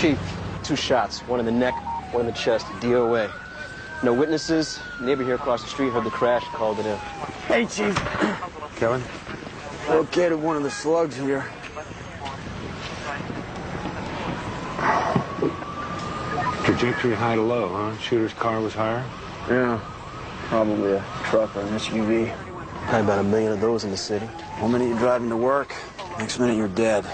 Chief, 2 shots. One in the neck, one in the chest. DOA. No witnesses. Neighbor here across the street heard the crash, called it in. Hey, Chief. Kevin? Located one of the slugs here. Trajectory high to low, huh? Shooter's car was higher? Yeah, probably a truck or an SUV. Probably about 1 million of those in the city. 1 minute you're driving to work, next minute you're dead.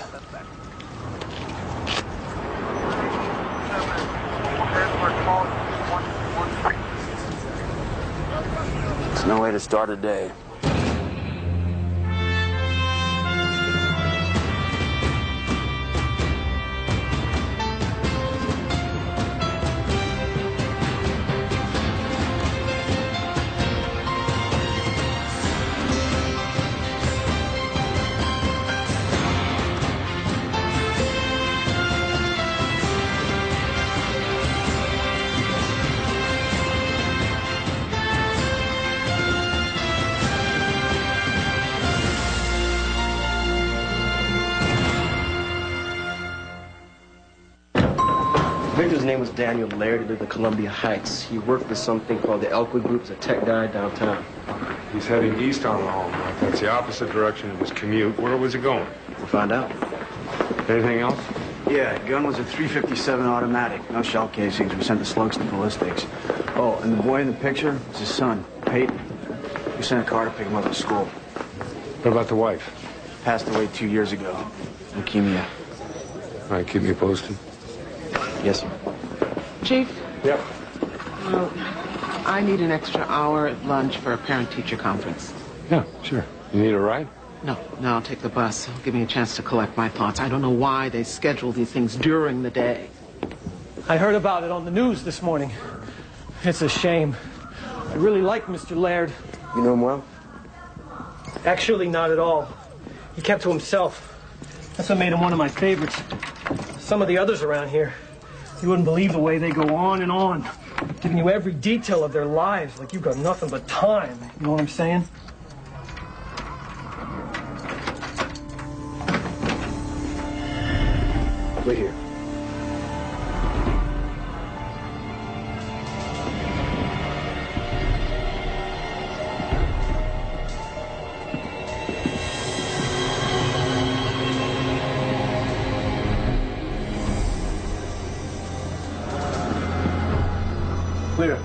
There's no way to start a day. Victor's name was Daniel Laird. He lived in Columbia Heights. He worked for something called the Elkwood Group as a tech guy downtown. He's heading east on the hallmark. That's the opposite direction of his commute. Where was he going? We'll find out. Anything else? Yeah, gun was a .357 automatic. No shell casings. We sent the slugs to ballistics. Oh, and the boy in the picture is his son, Peyton. We sent a car to pick him up at school. What about the wife? Passed away 2 years ago. Leukemia. All right, keep me posted. Yes, sir. Chief? Yep. Well, I need an extra hour at lunch for a parent-teacher conference. Yeah, sure. You need a ride? No, I'll take the bus. It'll give me a chance to collect my thoughts. I don't know why they schedule these things during the day. I heard about it on the news this morning. It's a shame. I really like Mr. Laird. You know him well? Actually, not at all. He kept to himself. That's what made him one of my favorites. Some of the others around here, you wouldn't believe the way they go on, giving you every detail of their lives like you've got nothing but time. You know what I'm saying? Wait here. Clear.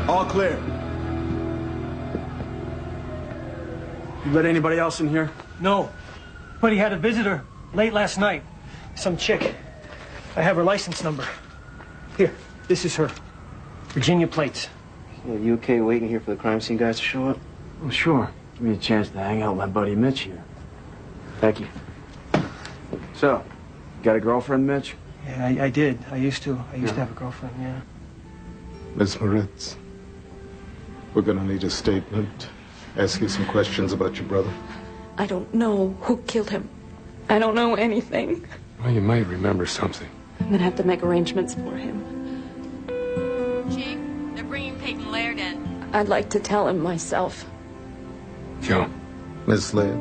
All clear. You let anybody else in here? No, but he had a visitor late last night. Some chick. I have her license number. Here, this is her. Virginia plates. Yeah, you okay waiting here for the crime scene guys to show up? Oh, sure. Give me a chance to hang out with my buddy Mitch here. Thank you. So, you got a girlfriend, Mitch? Yeah, I did. I used to. I used to have a girlfriend, yeah. Miss Moritz, we're gonna need a statement. Ask you some questions about your brother. I don't know who killed him. I don't know anything. Well, you might remember something. I'm gonna have to make arrangements for him. Chief, they're bringing Peyton Laird in. I'd like to tell him myself. Joe. Miss Laird.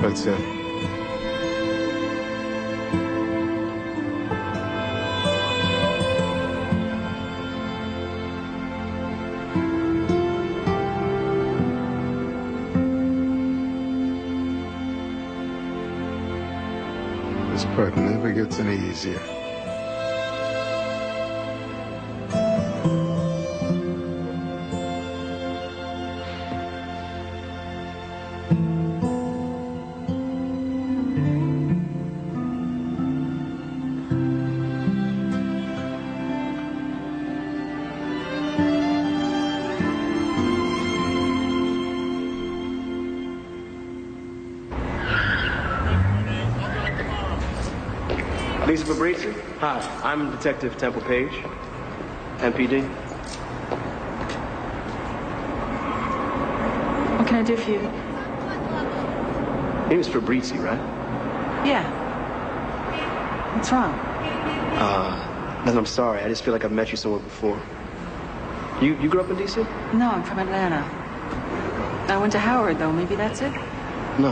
That's it. This part never gets any easier. Lisa Fabrizzi? Hi, I'm Detective Temple Page, MPD. What can I do for you? Name is Fabrizzi, right? Yeah. What's wrong? Nothing, I'm sorry. I just feel like I've met you somewhere before. You grew up in D.C.? No, I'm from Atlanta. I went to Howard, though. Maybe that's it? No.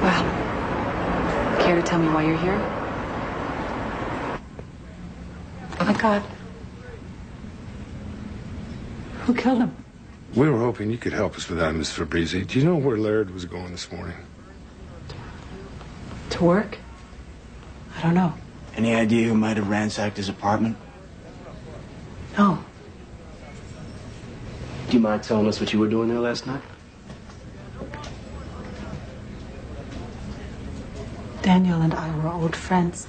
Well, care to tell me why you're here? Oh, my God. Who killed him? We were hoping you could help us with that, Miss Fabrizi. Do you know where Laird was going this morning? To work? I don't know. Any idea who might have ransacked his apartment? No. Do you mind telling us what you were doing there last night? Daniel and I were old friends.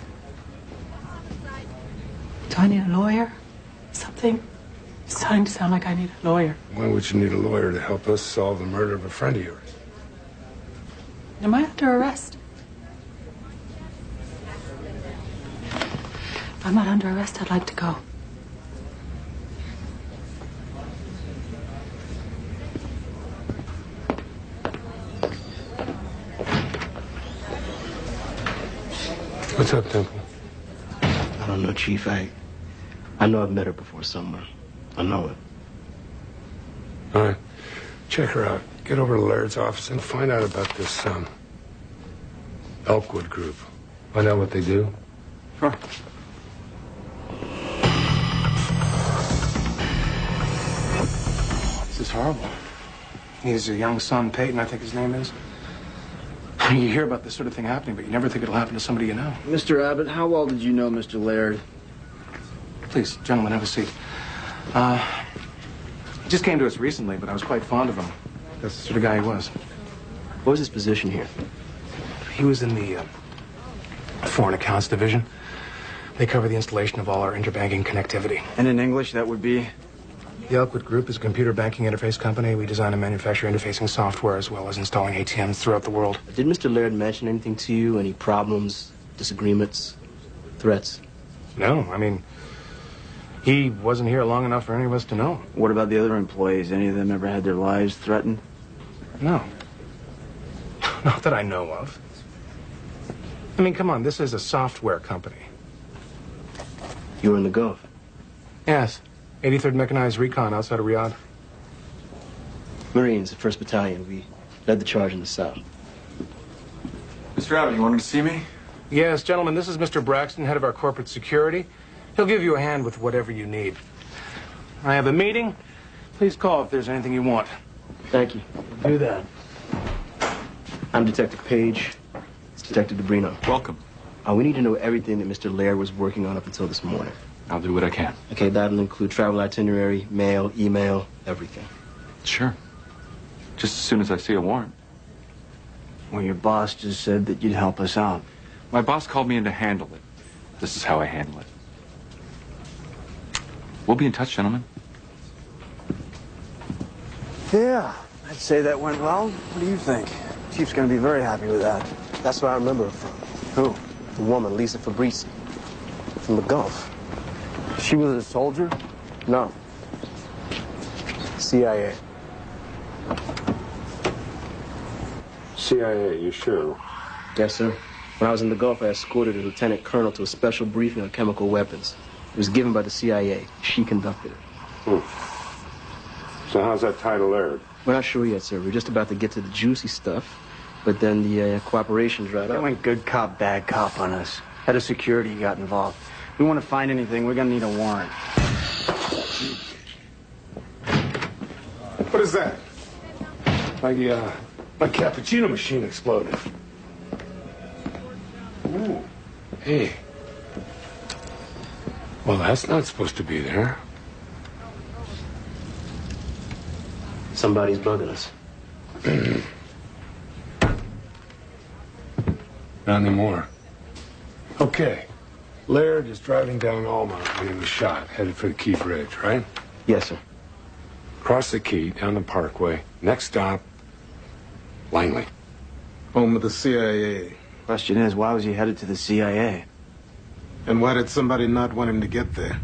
Do I need a lawyer? Something? It's starting to sound like I need a lawyer. Why would you need a lawyer to help us solve the murder of a friend of yours? Am I under arrest? If I'm not under arrest, I'd like to go. What's up, Temple? I don't know, Chief. I know I've met her before somewhere. I know it. All right. Check her out. Get over to Laird's office and find out about this, Elkwood group. Find out what they do. Sure. This is horrible. He has a young son, Peyton, I think his name is. You hear about this sort of thing happening, but you never think it'll happen to somebody you know. Mr. Abbott, how well did you know Mr. Laird? Please, gentlemen, have a seat. He just came to us recently, but I was quite fond of him. That's the sort of guy he was. What was his position here? He was in the Foreign Accounts Division. They cover the installation of all our interbanking connectivity. And in English, that would be? The Elkwood Group is a computer banking interface company. We design and manufacture interfacing software as well as installing ATMs throughout the world. Did Mr. Laird mention anything to you? Any problems, disagreements, threats? No, I mean, he wasn't here long enough for any of us to know. What about the other employees? Any of them ever had their lives threatened? No. Not that I know of. I mean, come on, this is a software company. You were in the Gulf? Yes. 83rd Mechanized Recon outside of Riyadh. Marines, the 1st Battalion. We led the charge in the south. Mr. Abbott, you wanted to see me? Yes, gentlemen, this is Mr. Braxton, head of our corporate security. He'll give you a hand with whatever you need. I have a meeting. Please call if there's anything you want. Thank you. Do that. I'm Detective Page. It's Detective DeBrino. Welcome. We need to know everything that Mr. Laird was working on up until this morning. I'll do what I can. Okay, that'll include travel itinerary, mail, email, everything. Sure. Just as soon as I see a warrant. Well, your boss just said that you'd help us out. My boss called me in to handle it. This is how I handle it. We'll be in touch, gentlemen. Yeah, I'd say that went well. What do you think? Chief's gonna be very happy with that. That's where I remember her from. Who? The woman, Lisa Fabrizi. From the Gulf. She was a soldier? No. CIA. CIA, you sure? Yes, sir. When I was in the Gulf, I escorted a lieutenant colonel to a special briefing on chemical weapons. It was given by the CIA. She conducted it. So how's that tie to Laird? We're not sure yet, sir. We're just about to get to the juicy stuff. But then the cooperation dried They up. went good cop, bad cop on us. Head of security got involved. If we want to find anything, we're gonna need a warrant. What is that? My cappuccino machine exploded. Ooh. Hey. Well, that's not supposed to be there. Somebody's bugging us. Not anymore. Okay. Laird is driving down Almont when he was shot, headed for the Key Bridge, right? Yes, sir. Cross the Key, down the Parkway. Next stop, Langley. Home of the CIA. Question is, why was he headed to the CIA? And why did somebody not want him to get there?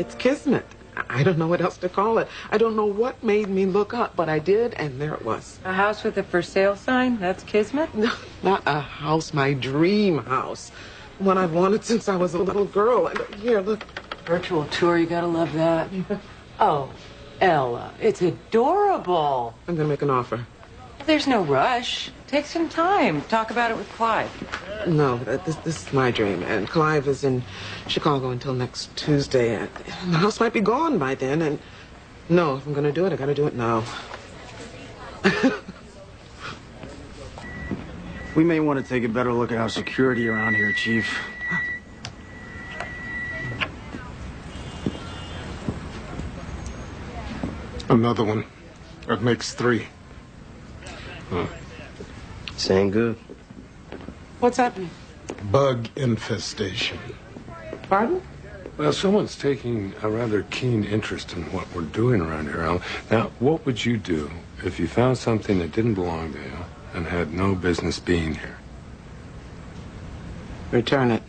It's kismet. I don't know what else to call it. I don't know what made me look up, but I did, and there it was. A house with a for sale sign? That's kismet? No, not a house, my dream house. One I've wanted since I was a little girl. And here, look. Virtual tour, you gotta love that. Oh, Ella, it's adorable. I'm gonna make an offer. There's no rush. Take some time. Talk about it with Clive. No, this is my dream, and Clive is in Chicago until next Tuesday. And the house might be gone by then, and no, if I'm gonna do it, I gotta do it now. We may want to take a better look at our security around here, Chief. Another one. That makes 3. Saying good. What's happening? Bug infestation. Pardon? Well, someone's taking a rather keen interest in what we're doing around here, Al. Now, what would you do if you found something that didn't belong to you and had no business being here? Return it.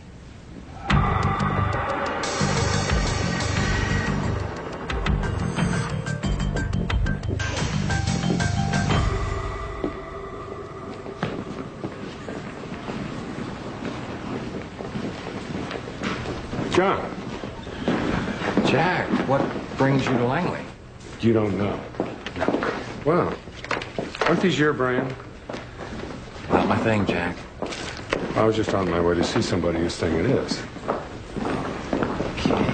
John. Jack, what brings you to Langley? You don't know. No. Well, aren't these your brand? Not my thing, Jack. I was just on my way to see somebody whose thing it is. Okay.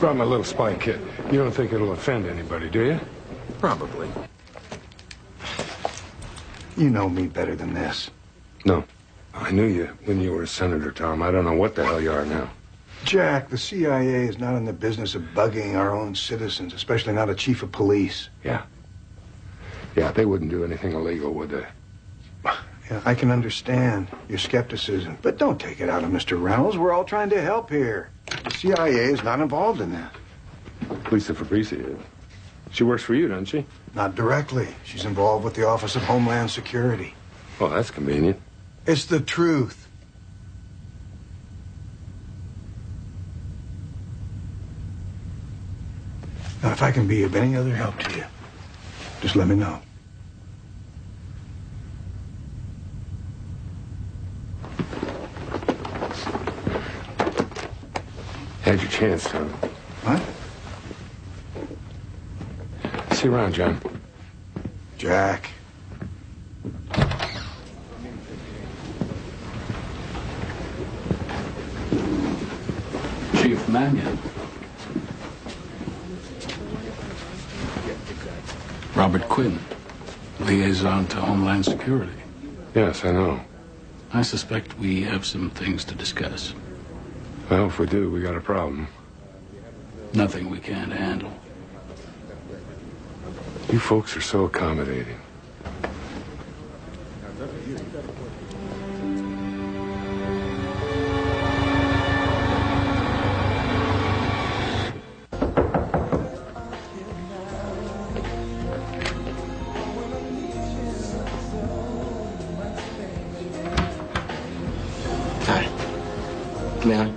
Brought my little spy kit. You don't think it'll offend anybody, do you? Probably. You know me better than this. No. I knew you when you were a senator, Tom. I don't know what the hell you are now. Jack, the CIA is not in the business of bugging our own citizens, especially not a chief of police. Yeah. Yeah, they wouldn't do anything illegal, would they? Yeah, I can understand your skepticism, but don't take it out of Mr. Reynolds. We're all trying to help here. The CIA is not involved in that. Lisa Fabrizi is. She works for you, doesn't she? Not directly. She's involved with the Office of Homeland Security. Well, that's convenient. It's the truth. Now, if I can be of any other help to you, just let me know. Had your chance, Tom. What? See you around, John. Jack. Chief Mannion. Robert Quinn, liaison to Homeland Security. Yes, I know. I suspect we have some things to discuss. Well, if we do, we got a problem. Nothing we can't handle. You folks are so accommodating. Hi. Come here.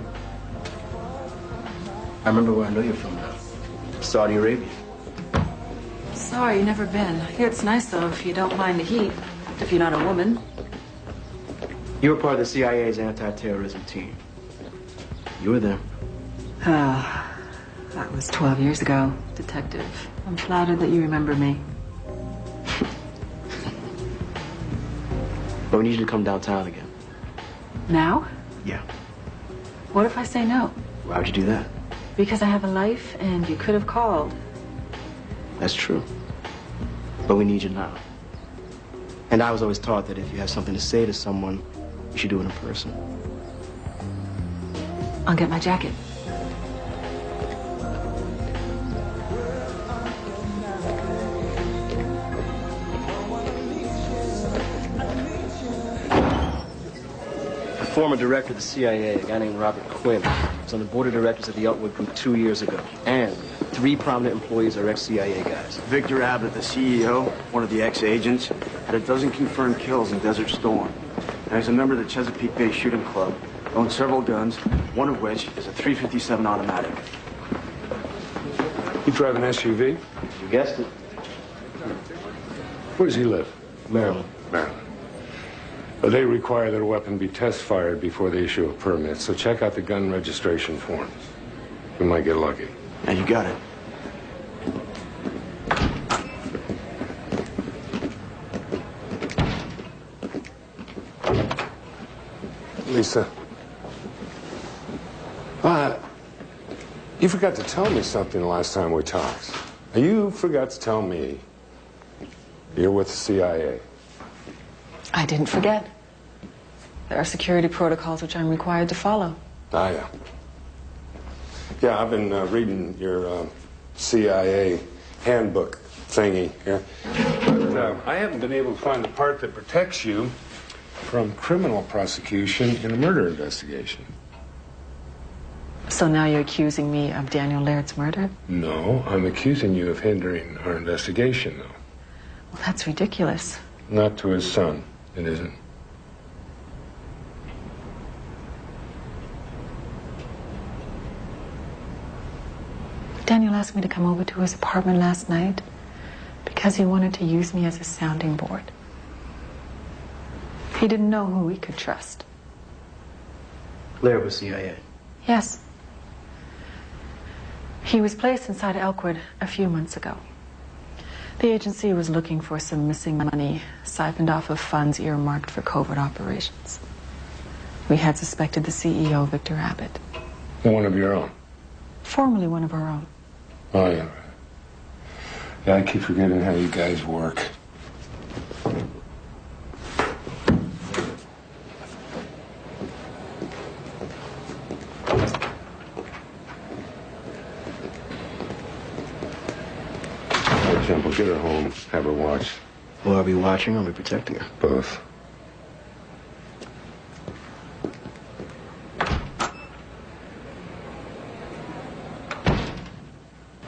I remember where I know you're from now. Saudi Arabia. Sorry, never been. I hear it's nice, though, if you don't mind the heat. If you're not a woman. You were part of the CIA's anti-terrorism team. You were there. That was 12 years ago, Detective. I'm flattered that you remember me. But we need you to come downtown again. Now? Yeah. What if I say no? Why would you do that? Because I have a life, and you could have called. That's true. But we need you now. And I was always taught that if you have something to say to someone, you should do it in person. I'll get my jacket. A former director of the CIA, a guy named Robert Quinn, was on the board of directors of the Outward Group 2 years ago. And 3 prominent employees are ex-CIA guys. Victor Abbott, the CEO, one of the ex-agents, had a dozen confirmed kills in Desert Storm. Now, he's a member of the Chesapeake Bay Shooting Club, owns several guns, one of which is a .357 automatic. You drive an SUV? You guessed it. Where does he live? Maryland. Maryland. But they require that a weapon be test-fired before they issue a permit, so check out the gun registration forms. We might get lucky. Yeah, you got it. Lisa. You forgot to tell me something the last time we talked. You forgot to tell me you're with the CIA. I didn't forget. There are security protocols which I'm required to follow. Ah, yeah. Yeah, I've been reading your CIA handbook thingy here. But I haven't been able to find the part that protects you from criminal prosecution in a murder investigation. So now you're accusing me of Daniel Laird's murder? No, I'm accusing you of hindering our investigation, though. Well, that's ridiculous. Not to his son, it isn't. Daniel asked me to come over to his apartment last night because he wanted to use me as a sounding board. He didn't know who he could trust. Laird was CIA. Yes. He was placed inside Elkwood a few months ago. The agency was looking for some missing money siphoned off of funds earmarked for covert operations. We had suspected the CEO, Victor Abbott. One of your own? Formerly one of our own. Oh, yeah. Yeah, I keep forgetting how you guys work. We'll get her home, have her watched. Will I be watching or be protecting her? Both.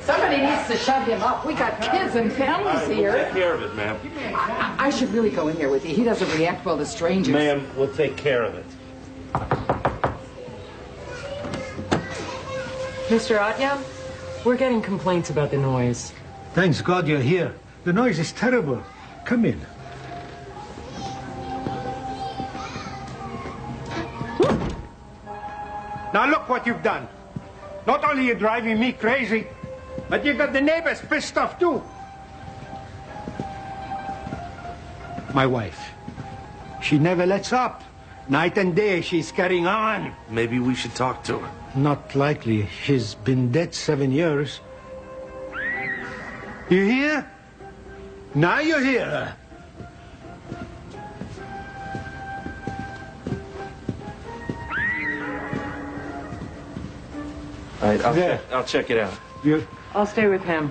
Somebody needs to shut him up. We got kids and families here. We'll take care of it, ma'am. I should really go in here with you. He doesn't react well to strangers. Ma'am, we'll take care of it. Mr. Atyam, we're getting complaints about the noise. Thanks God you're here. The noise is terrible. Come in. Now look what you've done. Not only are you driving me crazy, but you got the neighbors pissed off too. My wife. She never lets up. Night and day she's carrying on. Maybe we should talk to her. Not likely. She's been dead 7 years. You hear? Now you hear her. All right, I'll check it out. I'll stay with him.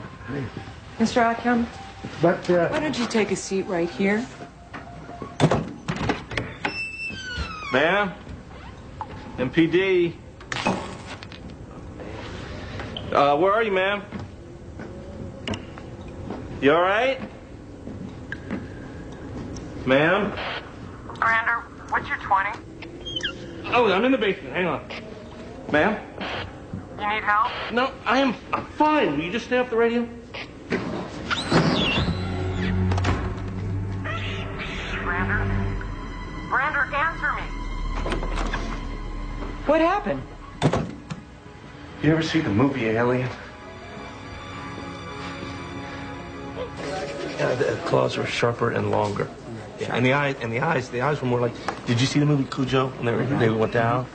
Mr. Atyam, But, why don't you take a seat right here? Ma'am? MPD? Where are you, ma'am? You all right? Ma'am? Brander, what's your 20? Oh, I'm in the basement. Hang on. Ma'am? You need help? No, I'm fine. Will you just stay off the radio? Brander, answer me. What happened? You ever see the movie Alien? Yeah, the claws were sharper and longer. Yeah, and the eyes were more like. Did you see the movie Cujo when they went down?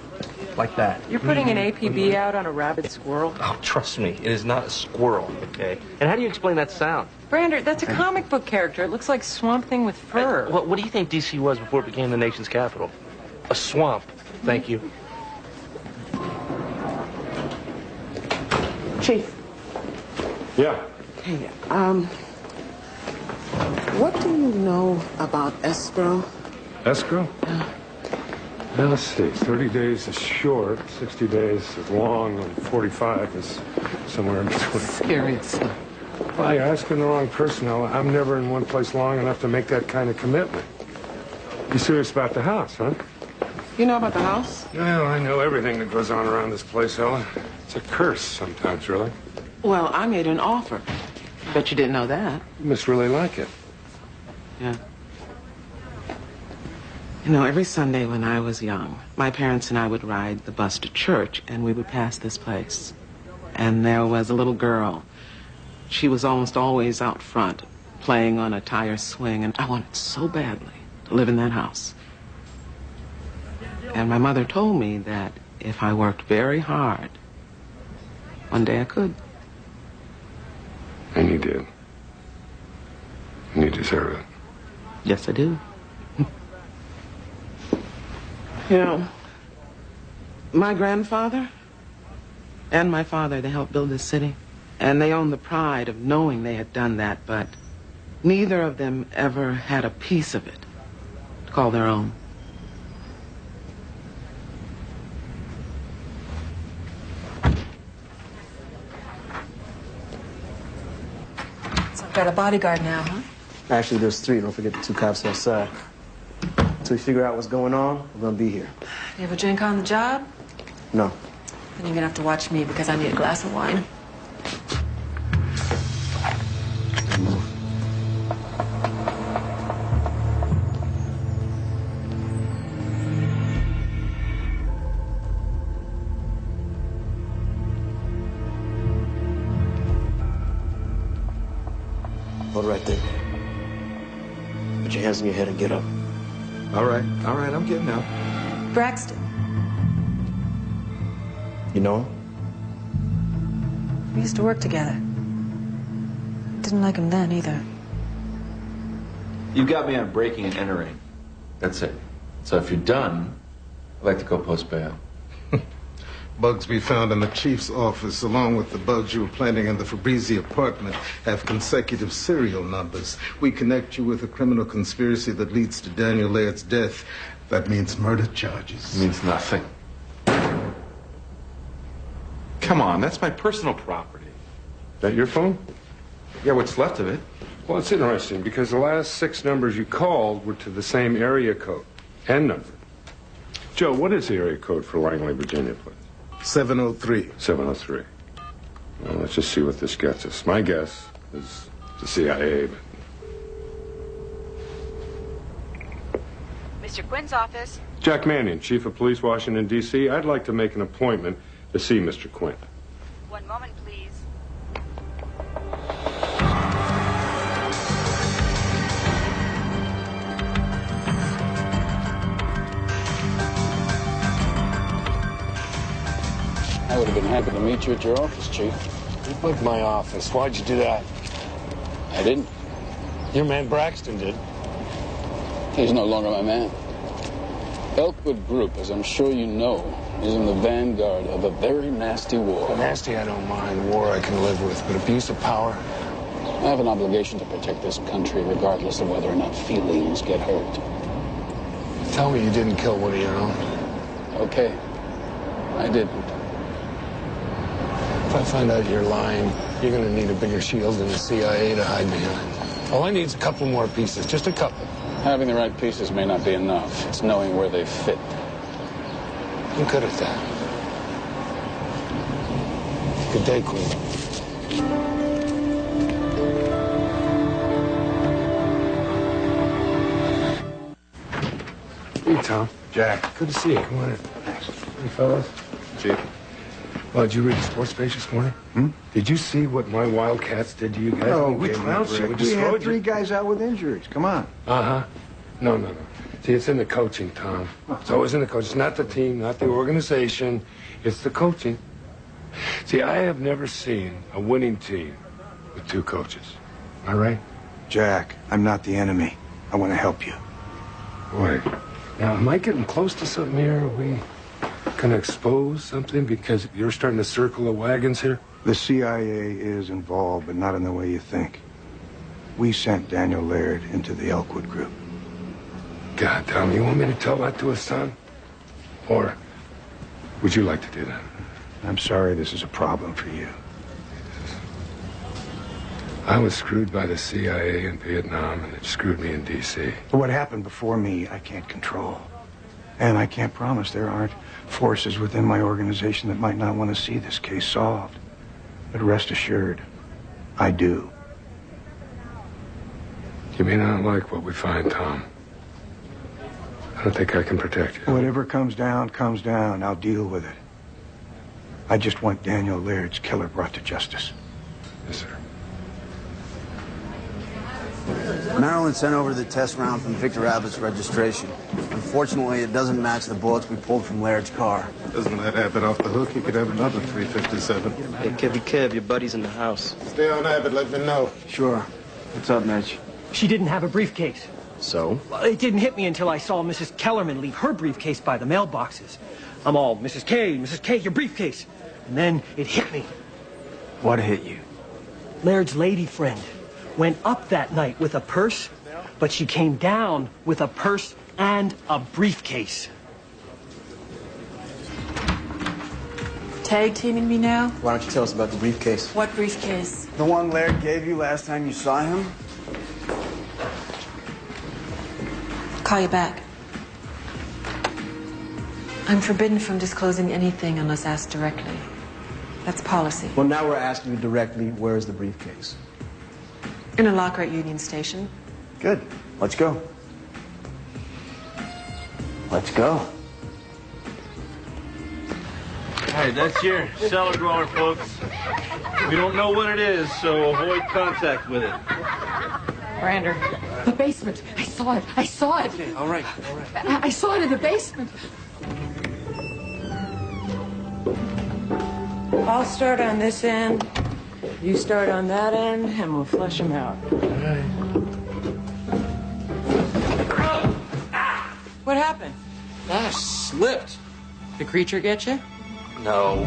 Like that. You're putting an APB out on a rabid squirrel? Oh, trust me, it is not a squirrel, okay? And how do you explain that sound? Brander, that's a comic book character. It looks like Swamp Thing with fur. What do you think D.C. was before it became the nation's capital? A swamp. Thank you. Chief. Yeah. Hey, what do you know about escrow? Escrow? Well, let's see. 30 days is short, 60 days is long, and 45 is somewhere in between. Scary stuff. Well, you're asking the wrong person. I'm never in one place long enough to make that kind of commitment. You serious about the house, huh? You know about the house? Well, I know everything that goes on around this place, Ella. It's a curse sometimes, really. Well, I made an offer. Bet you didn't know that. You must really like it. Yeah. You know, every Sunday when I was young, my parents and I would ride the bus to church, and we would pass this place. And there was a little girl. She was almost always out front, playing on a tire swing, and I wanted so badly to live in that house. And my mother told me that if I worked very hard, one day I could. And you did. And you deserve it. Yes, I do. You know, my grandfather and my father, they helped build this city. And they own the pride of knowing they had done that, but neither of them ever had a piece of it to call their own. So I've got a bodyguard now, huh? Actually, there's 3. Don't forget the 2 cops outside. Until we figure out what's going on, we're gonna be here. You have a drink on the job? No. Then you're gonna have to watch me because I need a glass of wine. Hold right there. Put your hands on your head and get up. All right, I'm getting out. Braxton. You know him? We used to work together. Didn't like him then either. You got me on breaking and entering. That's it. So if you're done, I'd like to go post bail. Bugs we found in the chief's office, along with the bugs you were planting in the Fabrizi apartment, have consecutive serial numbers. We connect you with a criminal conspiracy that leads to Daniel Laird's death. That means murder charges. It means nothing. Come on, that's my personal property. That your phone? Yeah, what's left of it. Well, it's interesting because the last 6 numbers you called were to the same area code and number. Joe, what is the area code for Langley, Virginia, please? 703. 703. Well, let's just see what this gets us. My guess is the CIA, but... Mr. Quinn's office. Jack Manning, Chief of Police, Washington, D.C. I'd like to make an appointment to see Mr. Quinn. One moment, please. I would have been happy to meet you at your office, Chief. You bugged my office. Why'd you do that? I didn't. Your man Braxton did. He's no longer my man. Elkwood Group, as I'm sure you know, is in the vanguard of a very nasty war. Nasty I don't mind. War I can live with. But abuse of power? I have an obligation to protect this country regardless of whether or not feelings get hurt. Tell me you didn't kill one of your own. Okay. I didn't. If I find out you're lying, you're going to need a bigger shield than the CIA to hide behind. All I need is a couple more pieces. Just a couple. Having the right pieces may not be enough. It's knowing where they fit. I'm good at that. Good day, Queen. Hey, Tom. Jack. Good to see you. Come on in. Thanks. Hey, fellas. Chief. Well, did you read the sports page this morning? Did you see what my Wildcats did to you guys? No, we trounced you. We had 3 guys out with injuries. Come on. Uh-huh. No. See, it's in the coaching, Tom. It's always in the coaching. It's not the team, not the organization. It's the coaching. See, I have never seen a winning team with 2 coaches. Am I right? Jack, I'm not the enemy. I want to help you. Boy, now, am I getting close to something here? Are we going to expose something because you're starting to circle the wagons here? The CIA is involved, but not in the way you think. We sent Daniel Laird into the Elkwood Group. God, Tom, you want me to tell that to his son? Or would you like to do that? I'm sorry this is a problem for you. I was screwed by the CIA in Vietnam, and it screwed me in D.C. What happened before me, I can't control. And I can't promise there aren't forces within my organization that might not want to see this case solved. But rest assured, I do. You may not like what we find, Tom. I don't think I can protect you. Whatever comes down, comes down. I'll deal with it. I just want Daniel Laird's killer brought to justice. Yes, sir. Maryland sent over the test round from Victor Abbott's registration. Unfortunately, it doesn't match the bullets we pulled from Laird's car. Doesn't let Abbott off the hook. You could have another 357. Hey, Kev, your buddy's in the house. Stay on Abbott. Let me know. Sure. What's up, Mitch? She didn't have a briefcase. So? Well, it didn't hit me until I saw Mrs. Kellerman leave her briefcase by the mailboxes. I'm all, Mrs. K, your briefcase. And then it hit me. What hit you? Laird's lady friend went up that night with a purse, but she came down with a purse and a briefcase. Tag teaming me now? Why don't you tell us about the briefcase? What briefcase? The one Laird gave you last time you saw him? Call you back. I'm forbidden from disclosing anything unless asked directly. That's policy. Well, now we're asking you directly, where is the briefcase? In a locker at Union Station. Good. Let's go. Let's go. Hey, that's your cellar dweller, folks. We don't know what it is, so avoid contact with it. Brander. The basement. I saw it. I saw it. Okay, all right. I saw it in the basement. I'll start on this end. You start on that end, and we'll flush them out. What happened? I slipped. The creature get you? No.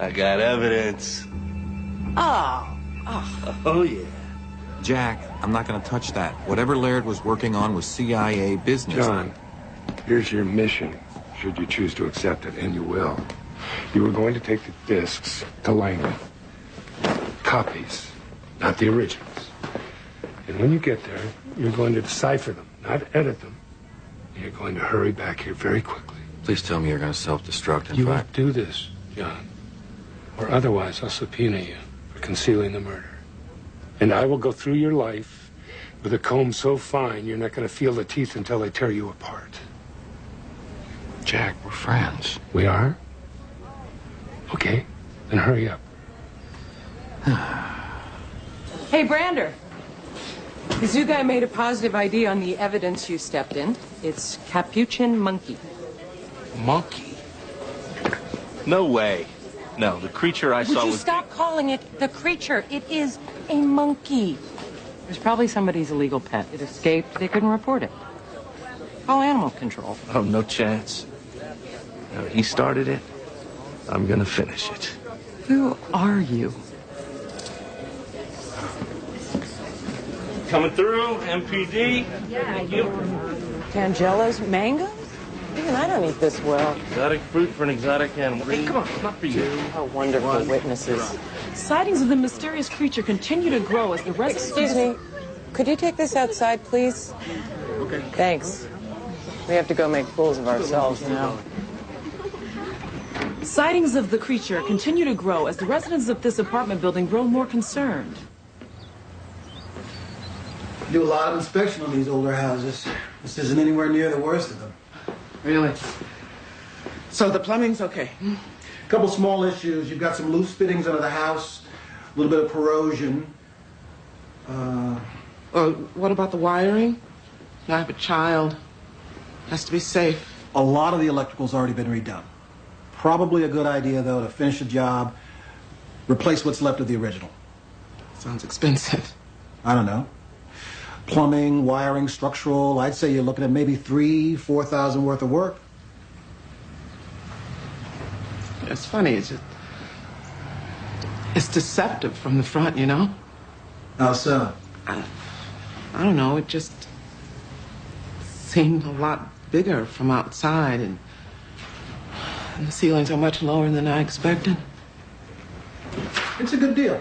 I got evidence. Oh, yeah. Jack, I'm not going to touch that. Whatever Laird was working on was CIA business. John, here's your mission, should you choose to accept it, and you will. You were going to take the discs to Langley. Copies, not the originals. And when you get there, you're going to decipher them, not edit them. You're going to hurry back here very quickly. Please tell me you're going to self-destruct, in You fact. won't do this, John. Or otherwise, I'll subpoena you for concealing the murder. And I will go through your life with a comb so fine you're not going to feel the teeth until they tear you apart. Jack, we're friends. We are? Okay, then hurry up. Hey, Brander. The zoo guy made a positive ID on the evidence you stepped in. It's capuchin monkey. Monkey? No way. No, the creature I saw Would you was... stop calling it the creature? It is a monkey. It was probably somebody's illegal pet. It escaped. They couldn't report it. Call animal control. Oh, no chance. No, he started it. I'm gonna finish it. Who are you? Coming through, MPD. Thank you. Tangelos, mangoes? Even I don't eat this well. Exotic fruit for an exotic animal. Hey, come on, it's not for you. How wonderful witnesses. Sightings of the mysterious creature continue to grow as the residents... Excuse me. Could you take this outside, please? Okay. Thanks. We have to go make fools of ourselves now. Sightings of the creature continue to grow as the residents of this apartment building grow more concerned. Do a lot of inspection on these older houses. This isn't anywhere near the worst of them. Really? So the plumbing's okay? A couple small issues. You've got some loose fittings under the house, a little bit of corrosion. Well, what about the wiring? I have a child. Has to be safe. A lot of the electrical's already been redone. Probably a good idea, though, to finish the job, replace what's left of the original. Sounds expensive. I don't know. Plumbing, wiring, structural, I'd say you're looking at maybe $3,000-4,000 worth of work. It's funny, it's deceptive from the front, you know? How so? I don't know, it just seemed a lot bigger from outside, and the ceilings are much lower than I expected. It's a good deal.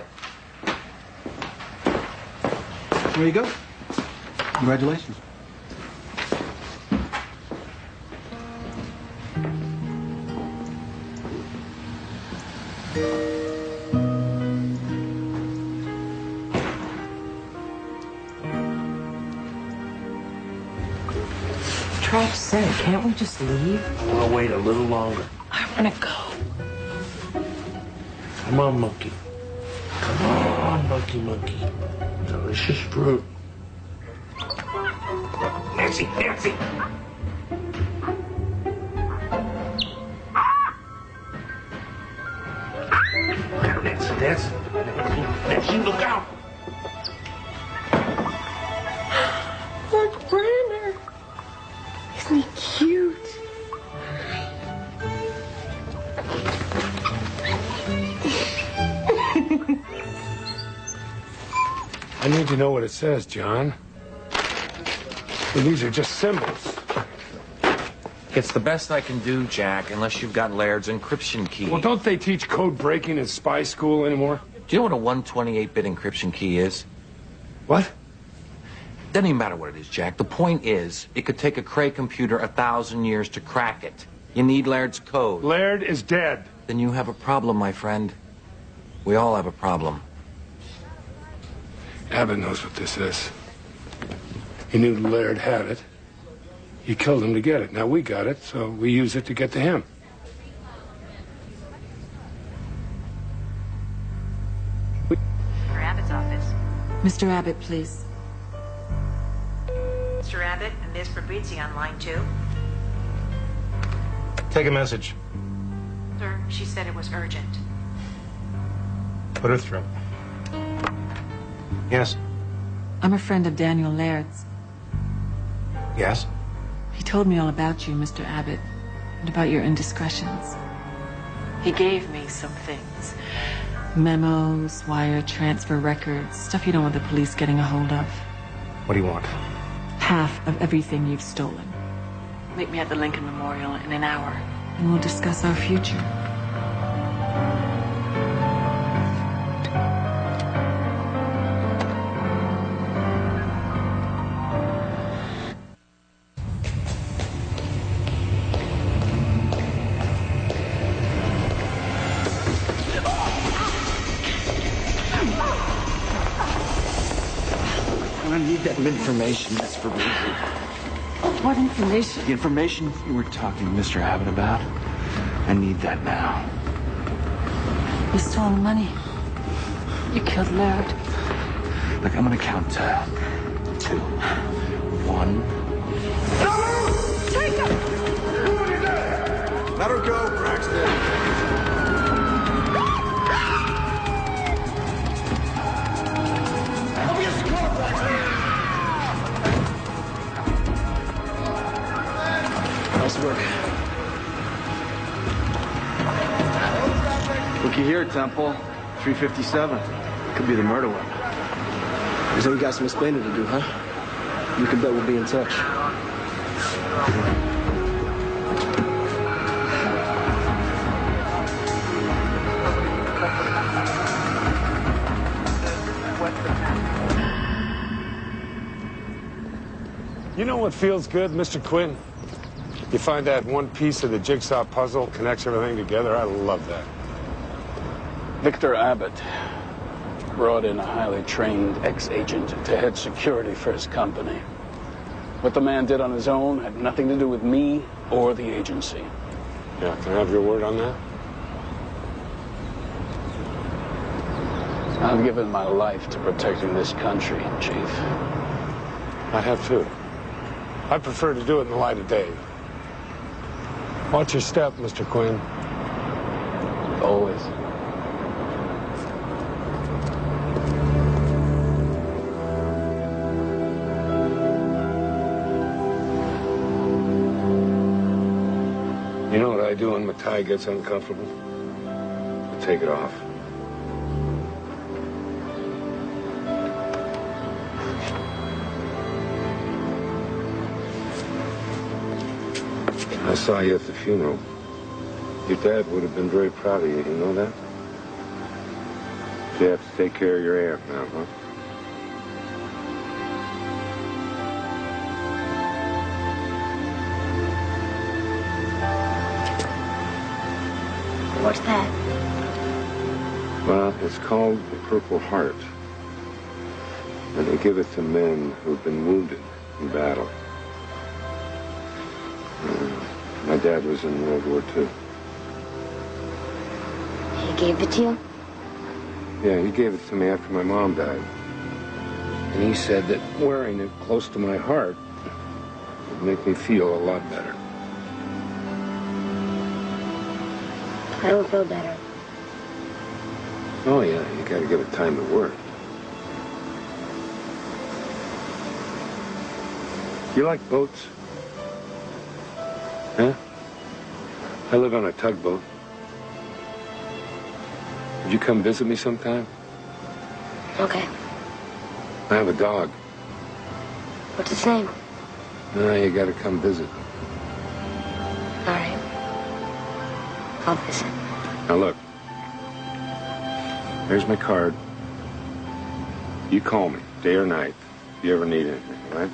There you go. Congratulations. Trap's set. Can't we just leave? I want to wait a little longer. I want to go. Come on, monkey. Come on, monkey. Delicious fruit. Nancy! Nancy, look out! Look, Brandon. Isn't he cute? I need to know what it says, John. Well, these are just symbols. It's the best I can do, Jack, unless you've got Laird's encryption key. Well, don't they teach code breaking in spy school anymore? Do you know what a 128-bit encryption key is? What? Doesn't even matter what it is, Jack. The point is, it could take a Cray computer 1,000 years to crack it. You need Laird's code. Laird is dead. Then you have a problem, my friend. We all have a problem. Abbott knows what this is. He knew Laird had it. He killed him to get it. Now we got it, so we use it to get to him. Mr. Abbott's office. Mr. Abbott, please. Mr. Abbott and Ms. Fabrizzi on line 2. Take a message. Sir, she said it was urgent. Put her through. Yes. I'm a friend of Daniel Laird's. Yes. He told me all about you, Mr. Abbott, and about your indiscretions. He gave me some things. Memos, wire transfer records, stuff you don't want the police getting a hold of. What do you want? Half of everything you've stolen. Meet me at the Lincoln Memorial in an hour, and we'll discuss our future. I need that information, Miss Fabrizzi. What information? The information you were talking to Mr. Abbott about. I need that now. You stole money. You killed Laird. Look, I'm gonna count to 2. 1. Take him! Let her go, Braxton. Nice work. Looky here, Temple. 357. Could be the murder weapon. So we got some explaining to do, huh? You can bet we'll be in touch. You know what feels good, Mr. Quinn? You find that one piece of the jigsaw puzzle connects everything together. I love that. Victor Abbott brought in a highly trained ex-agent to head security for his company. What the man did on his own had nothing to do with me or the agency. Yeah, can I have your word on that? I've given my life to protecting this country, Chief. I have too. I prefer to do it in the light of day. Watch your step, Mr. Quinn. Always. You know what I do when my tie gets uncomfortable? I take it off. I saw you at the funeral. Your dad would have been very proud of you, you know that? You have to take care of your aunt now, huh? What's that? Well, it's called the Purple Heart. And they give it to men who've been wounded in battle. My dad was in World War II. He gave it to you? Yeah, he gave it to me after my mom died. And he said that wearing it close to my heart would make me feel a lot better. I don't feel better. Oh, yeah, you gotta give it time to work. You like boats? Huh? I live on a tugboat. Would you come visit me sometime? Okay. I have a dog. What's its name? No, you gotta come visit. All right. I'll visit. Now look. There's my card. You call me, day or night, if you ever need anything, all right?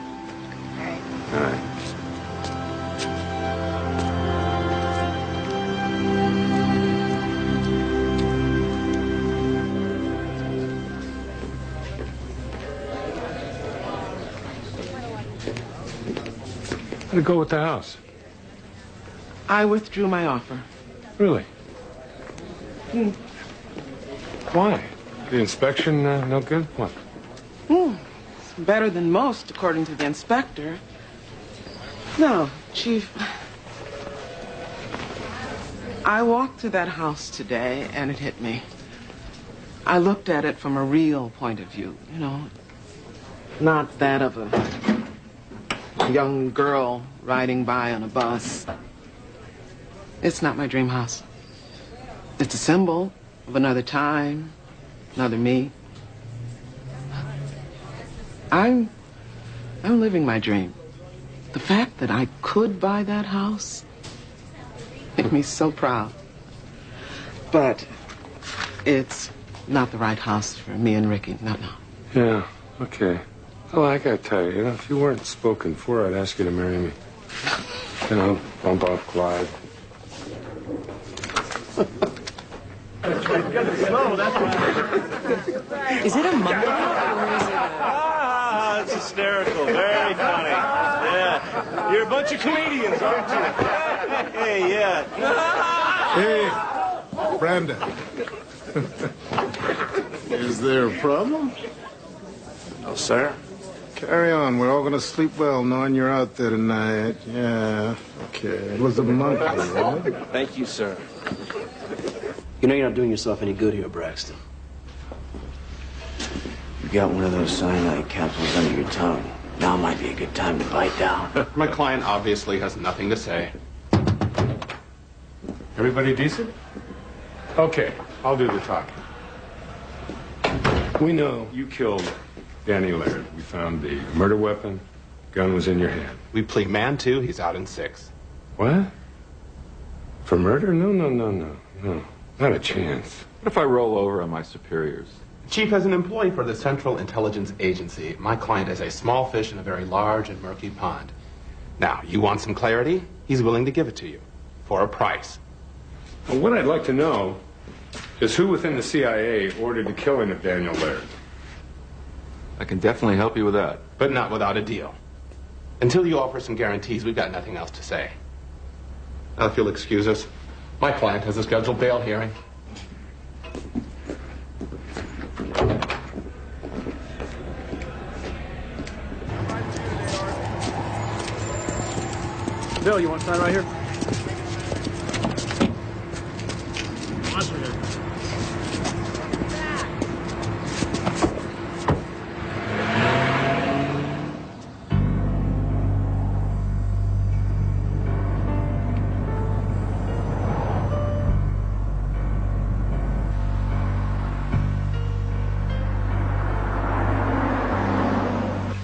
All right. All right. How'd it go with the house? I withdrew my offer. Really? Why? The inspection no good? What? It's better than most, according to the inspector. No, Chief. I walked through that house today, and it hit me. I looked at it from a real point of view, you know, not that of a young girl riding by on a bus. It's not my dream house. It's a symbol of another time, another me. I'm living my dream. The fact that I could buy that house made me so proud. But it's not the right house for me and Ricky. No. Yeah, okay. Well, I gotta tell you, if you weren't spoken for, I'd ask you to marry me. You know, bump off Clyde. Is it a monkey or is it a... Ah, it's hysterical. Very funny. Yeah. You're a bunch of comedians, aren't you? Hey, yeah. Hey, Brandon. Is there a problem? No, sir. Carry on. We're all going to sleep well knowing you're out there tonight. Yeah, okay. It was a monkey, right? Thank you, sir. You know you're not doing yourself any good here, Braxton. You got one of those cyanide capsules under your tongue. Now might be a good time to bite down. My client obviously has nothing to say. Everybody decent? Okay, I'll do the talking. We know you killed Danny Laird. We found the murder weapon. Gun was in your hand. We plead man 2, he's out in 6. What? For murder? No. Not a chance. What if I roll over on my superiors? Chief, as an employee for the Central Intelligence Agency, my client is a small fish in a very large and murky pond. Now, you want some clarity? He's willing to give it to you. For a price. Well, what I'd like to know is who within the CIA ordered the killing of Daniel Laird. I can definitely help you with that. But not without a deal. Until you offer some guarantees, we've got nothing else to say. Now, if you'll excuse us, my client has a scheduled bail hearing. Bill, you want to sign right here?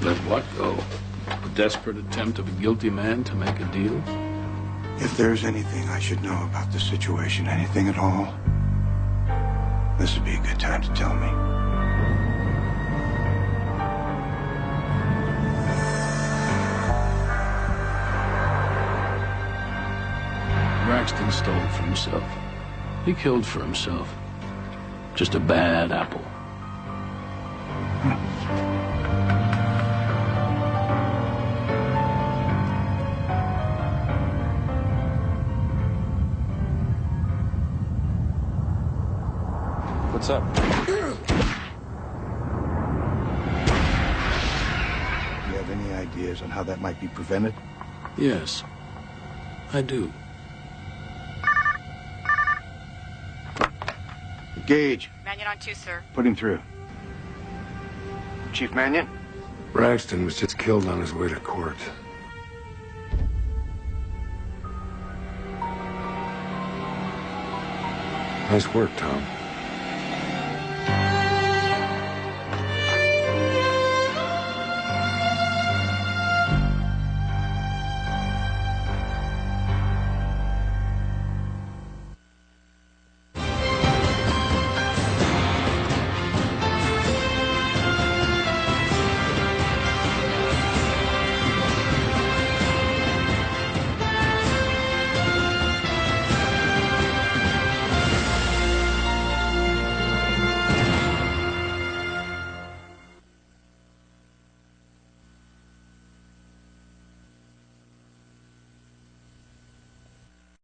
Let what go? A desperate attempt of a guilty man to make a deal? If there's anything I should know about the situation, anything at all, this would be a good time to tell me. Braxton stole it for himself. He killed for himself. Just a bad apple. What's up? Do you have any ideas on how that might be prevented? Yes, I do. Gage. Mannion on 2, sir. Put him through. Chief Mannion? Braxton was just killed on his way to court. Nice work, Tom.